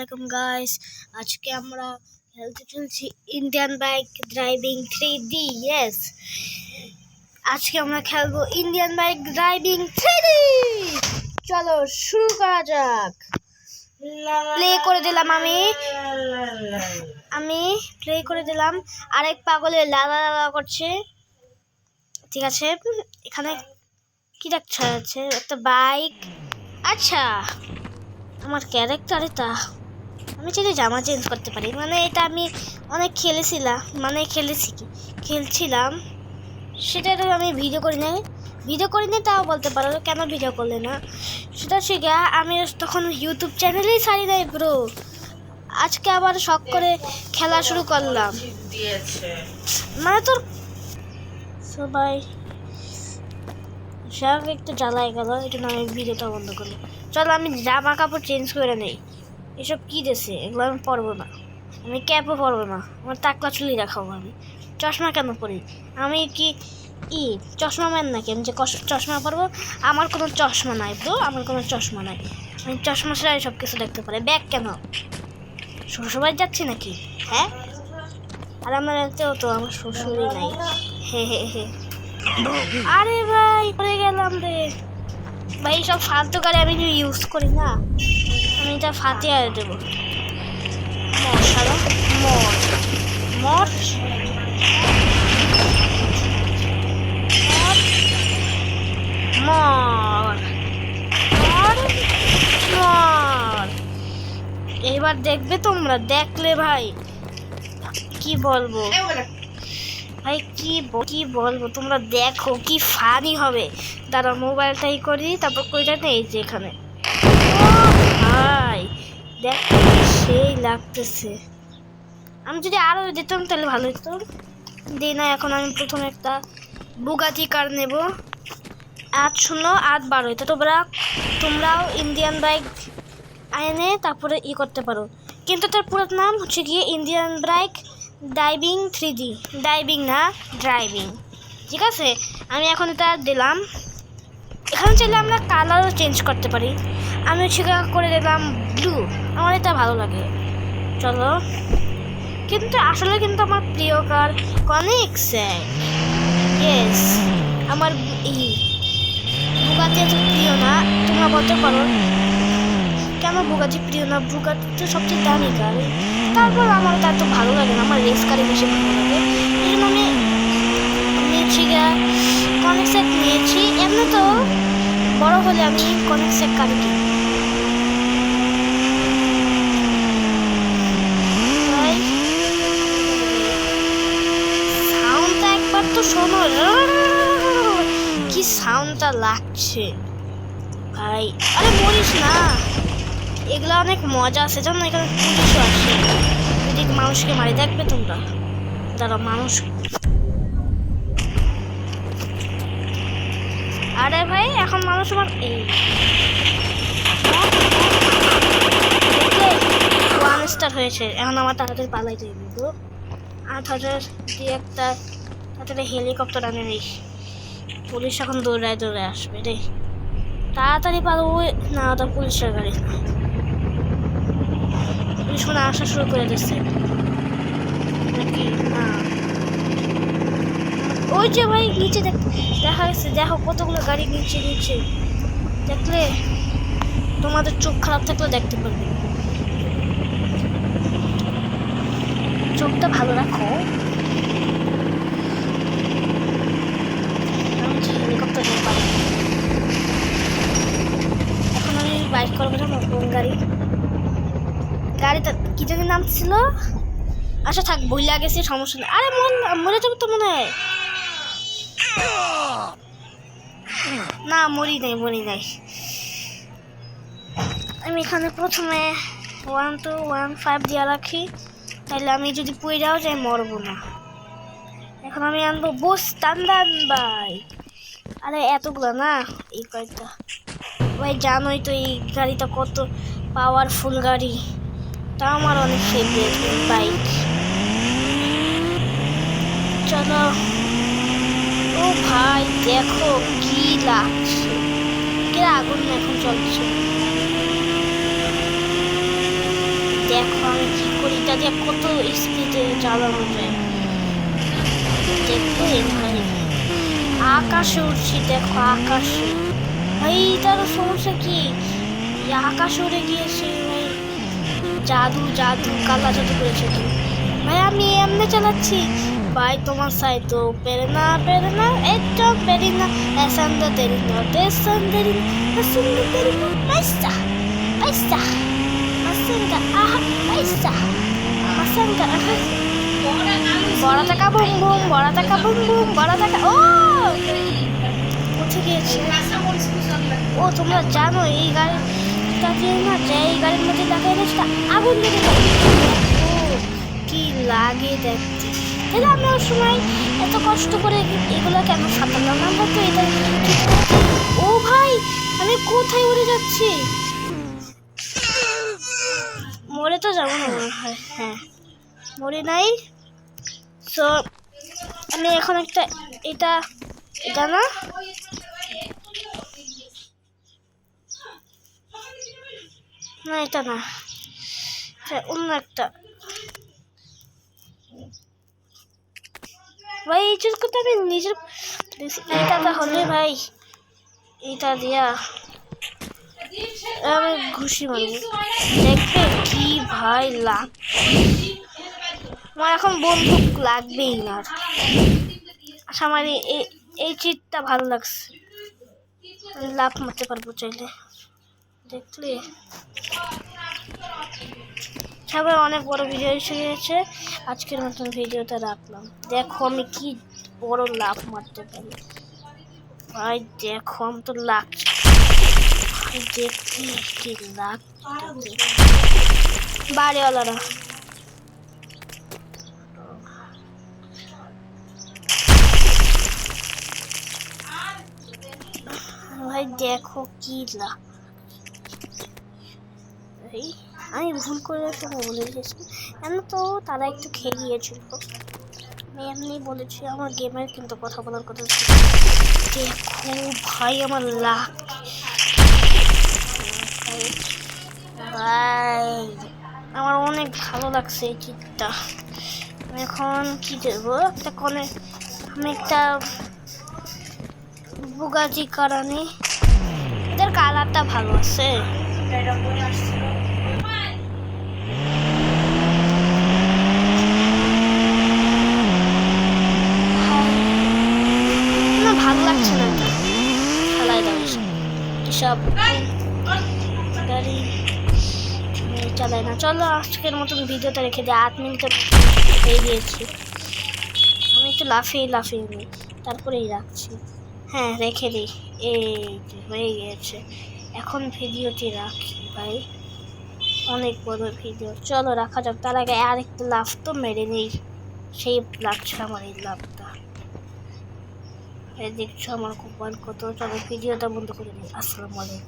আলাইকুম গাইস। আজকে আমরা খেলতে চলছি Indian bike driving 3D। Yes, আজকে আমরা খেলবো ইন্ডিয়ান বাইক ড্রাইভিং 3D। চলো শুরু করা যাক। প্লে করে দিলাম আমি প্লে করে দিলাম। আরেক পাগলে লালা লালা করছে। ঠিক আছে, এখানে কি দেখা যাচ্ছে? একটা বাইক। আচ্ছা, আমার ক্যারেক্টার এটা। আমি চাইলে জামা চেঞ্জ করতে পারি, মানে এটা আমি অনেক খেলছিলাম, সেটা তো আমি ভিডিও করি নাই তাও বলতে পারো। কেন ভিডিও করলে না সেটা শিখে আমি তখন ইউটিউব চ্যানেলেই ছাড়ি নাই ব্রো। আজকে আবার শখ করে খেলা শুরু করলাম, মানে তোর সবাই সব একটু জ্বালাই গেল। এটা না, আমি ভিডিওটা বন্ধ করলাম। চলো আমি জামা কাপড় চেঞ্জ করে নেই। এসব কী দেশে, এগুলো আমি পরবো না। আমি ক্যাপও পরবো না, আমার টাকলা চুলি রাখাবো। আমি চশমা কেন পরি? আমি কি চশমা ম্যান নাকি আমি যে চশমা পরবো? আমার কোনো চশমা নাই ব্রো, আমার কোনো চশমা নাই। আমি চশমা ছাড়াই সব কিছু দেখতে পারি। ব্যাগ কেন? শ্বশুরবাড়ি যাচ্ছি নাকি? হ্যাঁ, আর আমার এতেও তো আমার শ্বশুরই নাই। হে আরে ভাই পড়ে গেলাম রে ভাই। সব ফালতু গাড়ি আমি ইউজ করি না, আমি এটা ফাটিয়ে দেবো। এবার দেখবে তোমরা, দেখলে ভাই কি বলবো ভাই, কি বলবো তোমরা দেখো কি ফানি হবে। দাঁড়া মোবাইলটাই করি, তারপর কইটা নেই যে এখানে। ভাই দেখ সেই লাগতেছে। আমি যদি আরো যেতাম তাহলে ভালো হতো। দিই না, এখন আমি প্রথমে একটা বুগাটি কার নেব। 80812। এটা তোমরাও ইন্ডিয়ান বাইক আইনে তারপরে করতে পারো, কিন্তু তার পুরো নাম হচ্ছে গিয়ে Indian bike driving 3D। Driving না, ড্রাইভিং। ঠিক আছে, আমি এখন এটা দিলাম। এখানে চাইলে আমরা কালারও চেঞ্জ করতে পারি। আমি হচ্ছে করে দিলাম ব্লু, আমার এটা ভালো লাগে। চলো, কিন্তু আসলে আমার প্রিয় কার কনিক্সেক। ইয়েস, আমার বুগাটি এত প্রিয় না। তোমরা বলতে পারো কেন বুগাটি প্রিয় না? বুগাটি তো সবচেয়ে দামি কার, তারপর আমার তার তো ভালো লাগে না। আমার রেস কারে বেশি ভালো লাগে, এই জন্য আমি নিয়েছি কনিক্সেক নিয়েছি। এমনি তো বড় হলে আমি কনিক্সেক কারে কিনি। সাউন্ডটা একবার তো শোনো, কি সাউন্ডটা লাগছে ভাই। আরে মরিস না, এগুলো অনেক মজা আছে জানো। এখানে পুলিশও আসে, যদি মানুষকে মারি। দেখবে তোমরা, দাঁড়া মানুষ। আরে ভাই এখন মানুষ আমার ওয়ান স্টার হয়েছে। এখন আমার তাড়াতাড়ি পালাইতে হবে তো। 8000 দিয়ে একটা তাড়াতাড়ি হেলিকপ্টার আনে নিস। পুলিশ এখন দৌড়ায় আসবে রে, তাড়াতাড়ি পারবো না। ওটা পুলিশের গাড়ি, পুলিশ মানে আসা শুরু করে দিচ্ছে নাকি না? ওই যে ভাই নিচে দেখা গেছে, দেখো কতগুলো গাড়ি নিচে দেখলে। তোমাদের চোখ খারাপ থাকলে দেখতে পারবে, চোখটা ভালো রাখো। আমি হেলিকপ্টার নিয়ে পারি। এখন আমি বাইক করবো না, কোন গাড়িটা কি জানি নাম ছিল। আচ্ছা থাক, বইলা গেছে, সমস্যা নেই। আরে মরে যাবো তো মনে হয়। না মরি নাই। আমি এখানে প্রথমে 1215 দিয়ে রাখি, তাহলে আমি যদি পইড়াও যাই মরবো না। এখন আমি আনবো স্ট্যান্ডার্ড বাইক। আরে এতগুলো না, এই কয়েকটা ভাই। জানোই তো এই গাড়িটা কত পাওয়ারফুল গাড়ি, তা আমার অনেক ফেভারিট বাইক। চলো, ও ভাই দেখো কি লাগছে, আগুন এখন চলছে। দেখো আমি কি করি, এটা দিয়ে কত স্পিডে চালানো যায়। দেখবে ভাই আকাশে উঠছি, দেখো আকাশে। ভাই এটার সমস্যা কি, আকাশে উড়ে গিয়েছে ভাই, জাদু জাদু কালা জাদু করেছে তো ভাই। আমি এমনি চালাচ্ছি ভাই, তোমার সাই তো পেরে না একটু পেরি না, এসান্দা তেরি না দেসান তেরি না, এসান্দা তেরি না পয়সা পয়সা মাসাঙ্গা আহা পয়সা মাসাঙ্গা আহা। বড় টাকা বুম বুম, বড় টাকা বুম বুম, বড় টাকা। ও উঠে গিয়েছে। ও তোমরা জানো এই গাড়িটা দিয়ে না, যে এই গাড়ির মধ্যে লাগাই না সেটা আগুন লেগে যায়। ও কি লাগে দেখতে। তাহলে আমি ওই সময় এত কষ্ট করে এগুলো কেন সাঁতারলাম, আমরা তো এটা। ও ভাই আমি কোথায় উড়ে যাচ্ছি, মরে তো যাবো না মনে হয়। হ্যাঁ মরে নাই। সো আমি এখন একটা এটা এটা না না এটা না, অন্য একটা। ভাই এই চুজ করতে আমি নিজের এটা হলে ভাই এটা দিয়া আমি ঘুষি মারবো, দেখবে কি ভাই লাগ। আমার এখন বন্দুক লাগবেই না। আচ্ছা আমার এই চিটটা ভালো লাগছে, আমি লাফ মারতে পারবো চাইলে। দেখলে সবাই অনেক বড় ভিডিও এসে গেছে, আজকের মতন ভিডিওটা রাখলাম। দেখো আমি কি বড় লাফ মারতে পারি ভাই, দেখো আমি তো লাগছে দেখি কি লাগছে বাড়িওয়ালারা। ভাই দেখো কি লাগ, আমি ভুল করে বলে দিয়েছি। কেন তো তারা একটু খেয়ে গিয়েছিল, আমি এমনি বলেছি। আমার গেমের কিন্তু কথা বলার কথা ছিল। দেখো ভাই আমার লাগ ভাই, আমার অনেক ভালো লাগছে এই চিটটা। এখন কি দেবো একটা কনে, আমি একটা বুগাজি কারণে এদের কালারটা ভালো আছে। না ভালো লাগছে না তো খেলায় দাঁড়িয়ে এসব গাড়ি চালায় না। চলো আজকের মতন ভিডিওটা রেখে দিই, 8 মিনিট হয়ে গিয়েছি। আমি একটু লাফিয়ে নিই তারপরেই রাখছি। হ্যাঁ রেখে দিই, এই হয়ে গিয়েছে। এখন ভিডিওটি রাখি ভাই, অনেক বড় ভিডিও। চলো রাখা যাক, তার আগে আরেকটা লাফ তো মেরে নেই, সেই লাগছে আমার এই লাফটা। দেখছো আমার কপাল কত। চলো ভিডিওটা বন্ধ করে দিই। আসসালামু আলাইকুম।